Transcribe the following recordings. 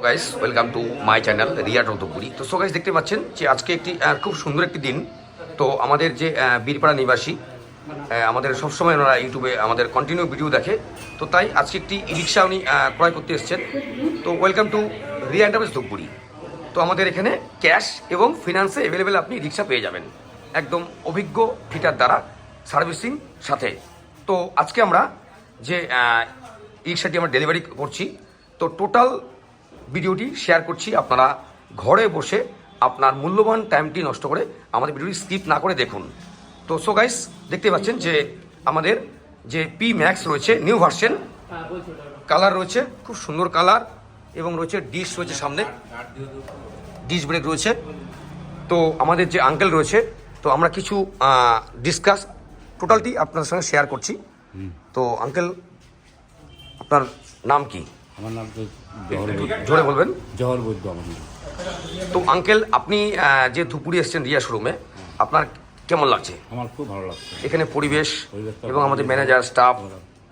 Guys welcome to my channel Riya Dhupguri. তো so guys দেখতে পাচ্ছেন যে আজকে একটি খুব সুন্দর একটি দিন। তো আমাদের যে বীরপাড়া নিবাসী আমাদের সবসময় ওনারা ইউটিউবে আমাদের কন্টিনিউ ভিডিও দেখে, তো তাই আজকে একটি ই রিক্সা উনি ক্রয় করতে এসেছেন। তো welcome to Riya enterprise Dhupguri. তো আমাদের এখানে ক্যাশ এবং ফিনান্সে অ্যাভেলেবেল আপনি রিক্সা পেয়ে যাবেন একদম অভিজ্ঞ ফিটার দ্বারা সার্ভিসিং সাথে। তো আজকে আমরা যে রিক্সাটি আমরা ডেলিভারি করছি, তো টোটাল ভিডিওটি শেয়ার করছি। আপনারা ঘরে বসে আপনার মূল্যবান টাইমটি নষ্ট করে আমাদের ভিডিওটি স্কিপ না করে দেখুন। তো সো গাইস দেখতে পাচ্ছেন যে আমাদের যে পি ম্যাক্স রয়েছে নিউ ভার্সন, কালার রয়েছে খুব সুন্দর কালার, এবং রয়েছে ডিশ রয়েছে সামনে, ডিশ ব্রেক রয়েছে। তো আমাদের যে আঙ্কেল রয়েছে, তো আমরা কিছু ডিসকাস টোটালটি আপনার সঙ্গে শেয়ার করছি। তো আঙ্কেল আপনার নাম কি? আমার নাম তো জোরে বলবেন। জহর বৈদ্য আমার নাম। তো আঙ্কেল আপনি যে ধুপগুড়ি এসেছেন রিয়া শোরুমে, আপনার কেমন লাগছে? আমার খুব ভালো লাগছে এখানে পরিবেশ পরিবেশটা এবং আমাদের ম্যানেজার স্টাফ।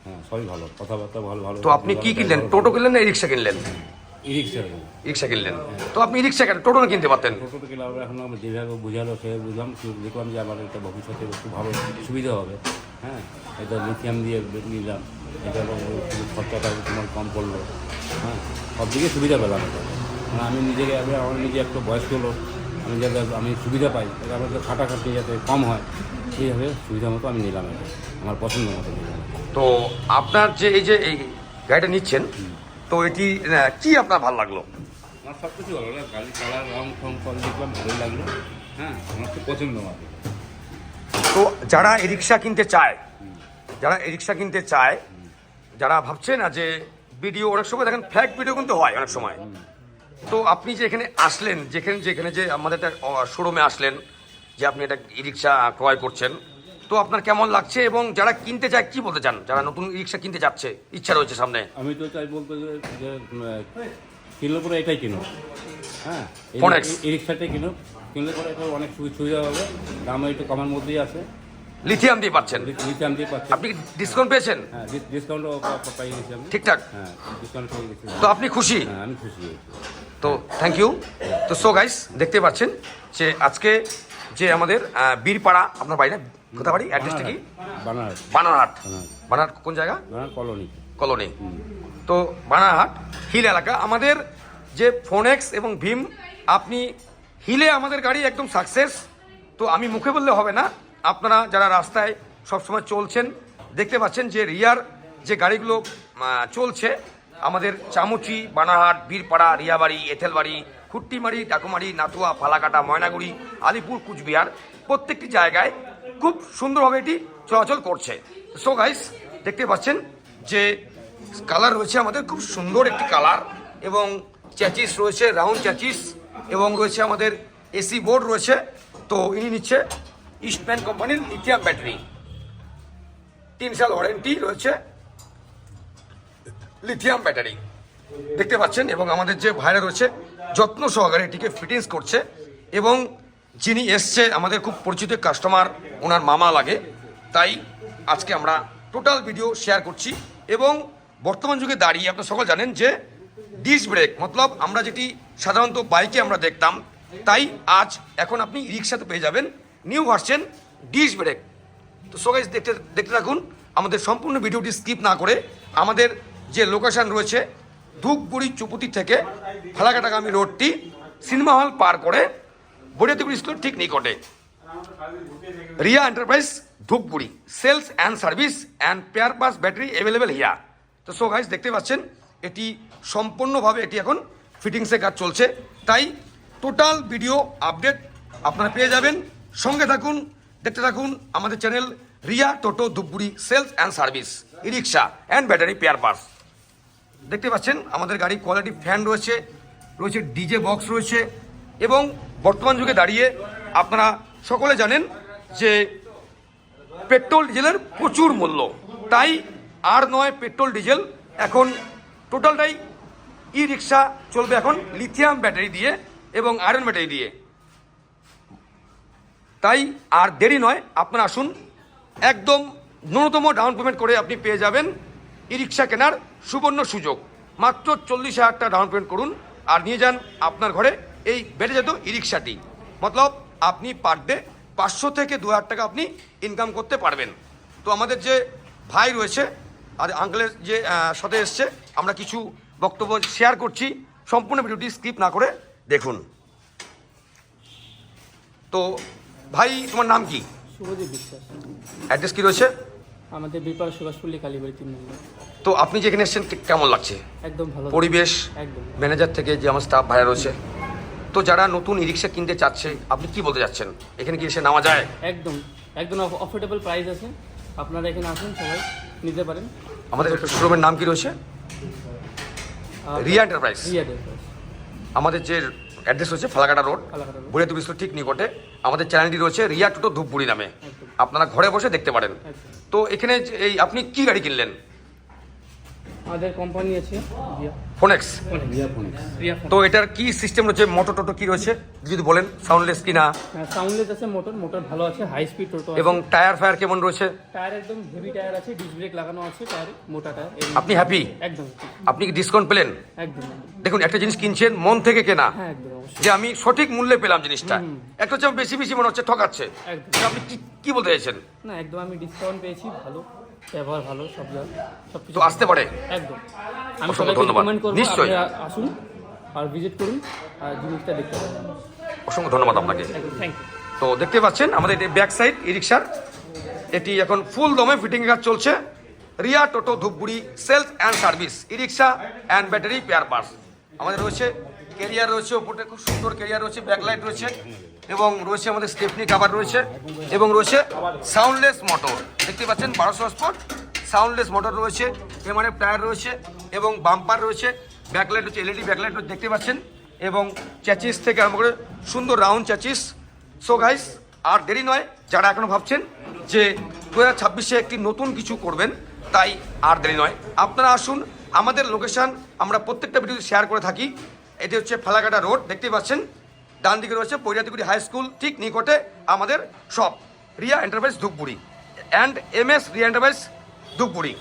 হ্যাঁ, সবই ভালো, কথাবার্তা ভালো ভালো। তো আপনি কি কিনলেন? টোটো কিনলেন না ই রিক্সা কিনলেন? ই রিক্সা রিক্সা কিনলেন। তো আপনি ই রিক্সা কেন টোটো কিনতে পারতেন? টোটোতে গেলে আমরা এখন আমরা যেভাবে বুঝালো সেভাবে বুঝলাম, দেখলাম যে আমার এটা ভবিষ্যতে খুব ভালো সুবিধা হবে। হ্যাঁ, এটা লিথিয়াম দিয়ে নিলাম, এটা খরচাটা তোমার কম পড়লো। হ্যাঁ, সব দিকে সুবিধা পেলাম এটা। মানে আমি নিজেকে আমার নিজে একটু বয়স্ক লোক, আমি যাতে আমি সুবিধা পাই, যাতে আমাদের খাটাখাটি যাতে কম হয়, সেইভাবে সুবিধা মতো আমি নিলাম এটা, আমার পছন্দ মতো নিলাম। তো আপনার যে এই গাড়িটা নিচ্ছেন, তো এটি কি আপনার ভালো লাগলো? আমার সব কিছু ভালো লাগে, গাড়ি কালার রং ফং ফল দেখলাম ভালোই লাগলো। হ্যাঁ, আমার খুব পছন্দ আমার। তো যারা ই রিক্সা কিনতে চায়, যারা ভাবছে না যে ভিডিও, অনেক সময় দেখেন ফ্যাক ভিডিও কিন্তু হয় অনেক সময়। তো আপনি যে এখানে আসলেন, যেখানে যে আমাদের একটা শোরুমে আসলেন, যে আপনি এটা ই রিক্সা ক্রয় করছেন, তো আপনার কেমন লাগছে? এবং যারা কিনতে চায় কি বলতে চান, যারা নতুন ই রিক্সা কিনতে যাচ্ছে, ইচ্ছা রয়েছে সামনে? আমি তো চাই বলতে যে কিনলে পরে এটাই কিনো। হ্যাঁ, ফোনেক্স এই রিক্সাটাই কিনলে পরে এটা অনেক সুবিধা হবে, দামও একটু কমের মধ্যেই আছে, লিথিয়াম দিয়ে পাচ্ছেন। লিথিয়াম দিয়ে পাচ্ছি। আপনি ডিসকাউন্ট পেয়েছেন? হ্যাঁ, ডিসকাউন্টও পাই গেছি আমি ঠিকঠাক। হ্যাঁ, ডিসকাউন্ট পেয়ে গেছি। তো আপনি খুশি? হ্যাঁ, আমি খুশি। তো থ্যাংক ইউ। তো সো গাইস দেখতে পাচ্ছেন যে আজকে যে আমাদের বীরপাড়া, আপনার বাড়ি না, কোথা বাড়ি, অ্যাড্রেসটা কি? বানারস। বানারহাট। বানারহাট কোন জায়গা? কলোনি। কলোনি। তো বানারহাট হিল এলাকা। আমাদের যে ফোনেক্স এবং ভীম, আপনি হিলে আমাদের গাড়ি একদম সাকসেস। তো আমি মুখে বললে হবে না, আপনারা যারা রাস্তায় সবসময় চলছেন দেখতে পাচ্ছেন যে রিয়ার যে গাড়িগুলো চলছে, আমাদের চামুচি, বানারহাট, বীরপাড়া, রিয়াবাড়ি, এথেলবাড়ি, খুট্টিমারি, ডাকুমারি, নাথুয়া, ফালাকাটা, ময়নাগুড়ি, আলিপুর, কুচবিহার, প্রত্যেকটি জায়গায় খুব সুন্দরভাবে এটি চলাচল করছে। সো গাইস দেখতে পাচ্ছেন যে কালার রয়েছে আমাদের খুব সুন্দর একটি কালার, এবং চ্যাচিস রয়েছে রাউন্ড চ্যাচিস, এবং রয়েছে আমাদের এসি বোর্ড রয়েছে। তো ইনি নিচ্ছে ইস্টম্যান কোম্পানির লিথিয়াম ব্যাটারি, 3 সাল ওয়ারেন্টি রয়েছে লিথিয়াম ব্যাটারি দেখতে পাচ্ছেন। এবং আমাদের যে ভাইরা রয়েছে যত্ন সহকারে এটিকে ফিটিংস করছে, এবং যিনি এসছে আমাদের খুব পরিচিত কাস্টমার, ওনার মামা লাগে, তাই আজকে আমরা টোটাল ভিডিও শেয়ার করছি। এবং বর্তমান যুগে দাঁড়িয়ে আপনারা সকল জানেন যে ডিস ব্রেক মতলব আমরা যেটি সাধারণত বাইকে আমরা দেখতাম, তাই আজ এখন আপনি রিক্সাতে পেয়ে যাবেন নিউ ভার্সন ডিস ব্রেক। তো সো গাইস দেখতে থাকুন আমাদের সম্পূর্ণ ভিডিওটি স্কিপ না করে। আমাদের যে লোকেশন রয়েছে ধূপগুড়ি চুপুতি থেকে ফালাকাটাগামী রোডটি সিনেমা হল পার করে বড়িয়াদিপুর স্কুল ঠিক নিকটে, Riya enterprise Dhupguri, sales and service and spare parts battery available হিয়া। তো সো গাইস দেখতে পাচ্ছেন এটি সম্পূর্ণভাবে এটি এখন ফিটিংসের কাজ চলছে, তাই টোটাল ভিডিও আপডেট আপনারা পেয়ে যাবেন। সঙ্গে থাকুন, দেখতে থাকুন আমাদের channel Riya Toto Dhupguri, sales and service, e rickshaw and battery spare parts. দেখতে পাচ্ছেন আমাদের গাড়ি কোয়ালিটি ফ্যান রয়েছে, ডিজে বক্স রয়েছে, এবং বর্তমান যুগে দাঁড়িয়ে আপনারা সকলে জানেন যে পেট্রোল ডিজেলের প্রচুর মূল্য, তাই আর নয় পেট্রোল ডিজেল, এখন টোটালটাই ই রিক্সা চলবে এখন লিথিয়াম ব্যাটারি দিয়ে এবং আয়রন ব্যাটারি দিয়ে। তাই আর দেরি নয়, আপনারা আসুন, একদম ন্যূনতম ডাউন পেমেন্ট করে আপনি পেয়ে যাবেন ই রিক্সা কেনার সুবর্ণ সুযোগ। মাত্র 40,000 টাকা ডাউন পেমেন্ট করুন, আর নিয়ে যান আপনার ঘরে এই বেটেজাত ই রিক্সাটি। মতলব আপনি পার ডে 500 থেকে 2000 টাকা আপনি ইনকাম করতে পারবেন। তো আমাদের যে ভাই রয়েছে আর আঙ্কেলের যে সাথে এসছে, আমরা কিছু বক্তব্য শেয়ার করছি, সম্পূর্ণ ভিডিওটি স্কিপ না করে দেখুন। তো ভাই তোমার নাম কি? শুভদীপ বিশ্বাস। অ্যাড্রেস কি রয়েছে? আমাদের বিপার সুভাষপল্লী কালীবাড়ি 3 নম্বর। তো আপনি যেখানে এসেছেন কেমন লাগছে? একদম ভালো পরিবেশ, একদম। ম্যানেজার থেকে যে আমার স্টাফ ভাইয়া রয়েছে, তো যারা নতুন ই রিক্সা কিনতে চাচ্ছে আপনি কি বলতে যাচ্ছেন? এখানে কি এসে নামা যায়? একদম একদম অফোর্ডেবল প্রাইস আছে, আপনারা এখানে আসুন, সবাই নিতে পারেন। আমাদের শোরুমের নাম কি রয়েছে? রিয়া এন্টারপ্রাইজ। রিয়াদের আমাদের যে অ্যাড্রেস রয়েছে ফালাকাটা রোড, ফালাকাটা রোড। বুড়িয়াদি বিস্কুট ঠিক নিকটে। আমাদের চ্যানেলটি রয়েছে রিয়া টোটো ধূপগুড়ি নামে, একদম। আপনারা ঘরে বসে দেখতে পারেন। একদম। তো এখানে এই আপনি কি গাড়ি কিনলেন? আমাদের কোম্পানি আছে রিয়া ফোনেক্স। রিয়া ফোন। তো এটার কি সিস্টেম রয়েছে, মোটর টোটো কি রয়েছে যদি বলেন, সাউন্ডলেস কি না, সাউন্ডলেস আছে, মোটর ভালো আছে, হাই স্পিড টোটো আছে। এবং টায়ার ফায়ার কেমন রয়েছে? টায়ার একদম হেভি টায়ার আছে, ডিস্ক ব্রেক লাগানো আছে টায়ারে, মোটা টায়ার। আপনি হ্যাপি? একদম আপনি কি ডিসকাউন্ট পেলেন? একদম। দেখুন, একটা জিনিস কিনছেন মন থেকে কেনা, হ্যাঁ একদম অবশ্যই। যে আমি সঠিক মূল্যে পেলাম জিনিসটা। একটা হচ্ছে বেশি বেশি মনে হচ্ছে ঠকাচ্ছে, একদম। তো আপনি কি বলতে চাইছেন? না একদম আমি ডিসকাউন্ট পেয়েছি, ভালো ব্যবহার, ভালো সব তো আসতে পারে। একদম। আমি অসংখ্য সবাইকে ধন্যবাদ। রিকমেন্ড করব নিশ্চয়ই। আপনারা আসুন আর ভিজিট করুন আর জিনিসটা দেখতে পারেন। অসংখ্য ধন্যবাদ আপনাকে। Thank you. তো দেখতে পাচ্ছেন আমাদের এটি ব্যাক সাইড ই রিক্সার, এটি এখন ফুল দমে ফিটিং কাজ চলছে। Riya Toto Dhupguri sales and service, e rickshaw and battery spare parts. আমাদের রয়েছে ক্যারিয়ার রয়েছে, ওপরটা খুব সুন্দর ক্যারিয়ার রয়েছে, ব্যাকলাইট রয়েছে, এবং রয়েছে আমাদের স্টেপনি কাভার রয়েছে, এবং রয়েছে সাউন্ডলেস মোটর। দেখতে পাচ্ছেন 1200 স্পট সাউন্ডলেস মোটর রয়েছে, এমআরএফ টায়ার রয়েছে, এবং বাম্পার রয়েছে, ব্যাকলাইট হচ্ছে এলইডি ব্যাকলাইট দেখতে পাচ্ছেন, এবং চ্যাচিস থেকে আরম্ভ করে সুন্দর রাউন্ড চ্যাচিস। সো গাইস, আর দেরি নয়, যারা এখনো ভাবছেন যে 2026-এ একটি নতুন কিছু করবেন, তাই আর দেরি নয়, আপনারা আসুন। আমাদের লোকেশন আমরা প্রত্যেকটা ভিডিও শেয়ার করে থাকি। এটি হচ্ছে ফালাকাটা রোড, দেখতেই পাচ্ছেন। ডান দিকে রয়েছে পৈরাতিগুড়ি হাই স্কুল ঠিক নিকটে আমাদের shop, Riya enterprise Dhupguri and MS Riya enterprise Dhupguri.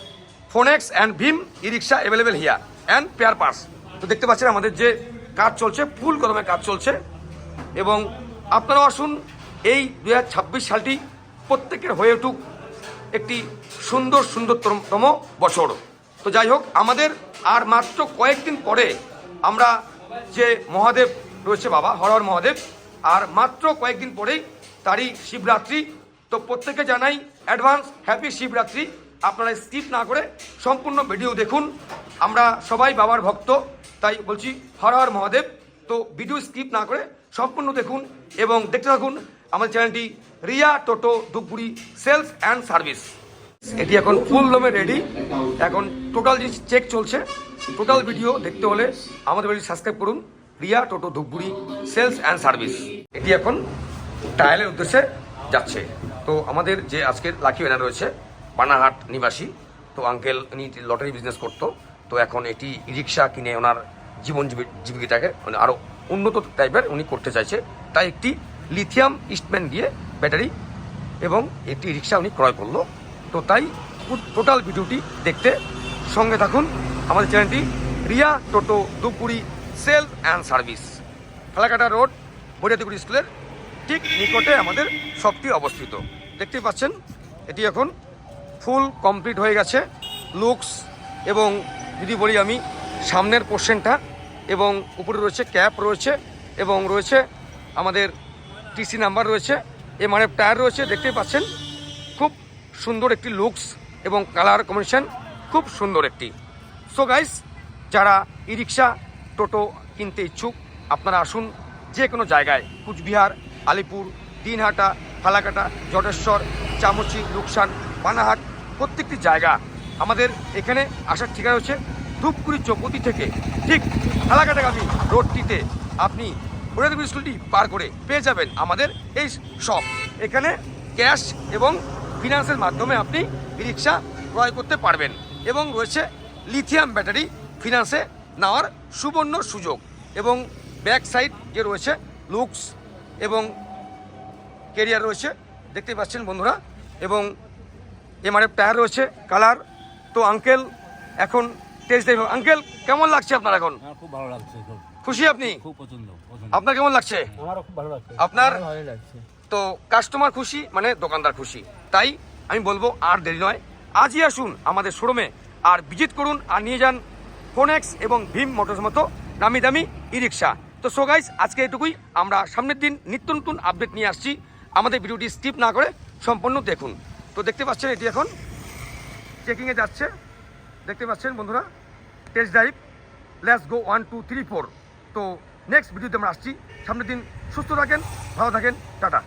Phoenix and Bhim e rickshaw available here and spare parts. তো দেখতে পাচ্ছেন আমাদের যে কাজ চলছে, ফুল কদমে কাজ চলছে, এবং আপনারাও আসুন। এই 2026 সালটি প্রত্যেকের হয়ে উঠুক একটি সুন্দরতম বছর। তো যাই হোক, আমাদের আর মাত্র কয়েকদিন পরে আমরা যে মহাদেব রয়েছে বাবা হর হর মহাদেব, আর মাত্র কয়েকদিন পরেই তারই শিবরাত্রি। তো প্রত্যেকে জানাই অ্যাডভান্স হ্যাপি শিবরাত্রি। আপনারা স্কিপ না করে সম্পূর্ণ ভিডিও দেখুন। আমরা সবাই বাবার ভক্ত, তাই বলছি হর হর মহাদেব। তো ভিডিও স্কিপ না করে সম্পূর্ণ দেখুন এবং দেখতে থাকুন আমাদের চ্যানেলটি Riya Toto Dhupguri sales and service. এটি এখন ফুল দমে রেডি, এখন টোটাল জিনিস চেক চলছে। টোটাল ভিডিও দেখতে হলে আমাদের বাড়ি সাবস্ক্রাইব করুন, Riya Toto Dhupguri sales and service. এটি এখন ট্রায়ালের উদ্দেশ্যে যাচ্ছে। তো আমাদের যে আজকের লাকি উইনার রয়েছে বানারহাট নিবাসী, তো আঙ্কেল উনি লটারি বিজনেস করতো, তো এখন এটি ই রিক্সা কিনে ওনার জীবিকাটাকে মানে আরও উন্নত টাইপের উনি করতে চাইছে, তাই একটি লিথিয়াম ইস্টম্যান দিয়ে ব্যাটারি এবং একটি রিক্সা উনি ক্রয় করলো। তো তাই টোটাল ভিডিওটি দেখতে সঙ্গে থাকুন। আমাদের চ্যানেলটি Riya Toto Dhupguri sales and service, Falakata road, বুড়িয়াদিগুড়ি স্কুলের ঠিক নিকটে আমাদের শপটি অবস্থিত। দেখতেই পাচ্ছেন এটি এখন ফুল কমপ্লিট হয়ে গেছে লুকস, এবং যদি বলি আমি সামনের পোর্শনটা, এবং উপরে রয়েছে ক্যাপ রয়েছে, এবং রয়েছে আমাদের টিসি নাম্বার রয়েছে, এমআরএফ টায়ার রয়েছে। দেখতেই পাচ্ছেন খুব সুন্দর একটি লুকস এবং কালার কম্বিনেশন খুব সুন্দর একটি। সো গাইস, যারা ই রিক্সা টোটো কিনতে ইচ্ছুক আপনারা আসুন যে কোনো জায়গায়, কুচবিহার, আলিপুর, দিনহাটা, ফালাকাটা, জটেশ্বর, চামচি, লুকসান, বানাহাট, প্রত্যেকটি জায়গা আমাদের এখানে আসার ঠিকানা হচ্ছে ধূপগুড়ি চৌপতি থেকে ঠিক ফালাকাটাগামী রোডটিতে আপনি বুড়িয়াদিগুড়ি স্কুলটি পার করে পেয়ে যাবেন আমাদের এই শপ। এখানে ক্যাশ এবং ফিনান্সের মাধ্যমে আপনি ই রিক্সা ক্রয় করতে পারবেন, এবং রয়েছে লিথিয়াম ব্যাটারি ফিনান্সে নেওয়ার সুবর্ণ সুযোগ, এবং ব্যাক সাইড যে রয়েছে লুকস এবং ক্যারিয়ার রয়েছে দেখতে পাচ্ছেন বন্ধুরা, এবং এমআরএফ টায়ার রয়েছে কালার। তো আঙ্কেল এখন টেস্ট ড্রাইভ, আঙ্কেল কেমন লাগছে আপনার এখন? খুব ভালো লাগছে। খুশি আপনি? খুব পছন্দ পছন্দ। আপনার কেমন লাগছে? আমারও খুব ভালো লাগছে। আপনার? ভালোই লাগছে। তো কাস্টমার খুশি মানে দোকানদার খুশি, তাই আমি বলবো আর দেরি নয়, আজই আসুন আমাদের শোরুমে আর ভিজিট করুন আর নিয়ে যান ফোনেক্স এবং ভীম মোটরস মতো নামি দামি ই রিক্সা। তো সো গাইস, আজকে এটুকুই। আমরা সামনের দিন নিত্য নতুন আপডেট নিয়ে আসছি, আমাদের ভিডিওটি স্কিপ না করে সম্পূর্ণ দেখুন। তো দেখতে পাচ্ছেন এটি এখন চেকিংয়ে যাচ্ছে, দেখতে পাচ্ছেন বন্ধুরা, টেস্ট ড্রাইভ, লেটস গো 1 2 3 4। তো নেক্সট ভিডিওতে আমরা আসছি, সামনের দিন সুস্থ থাকেন, ভালো থাকেন, টাটা।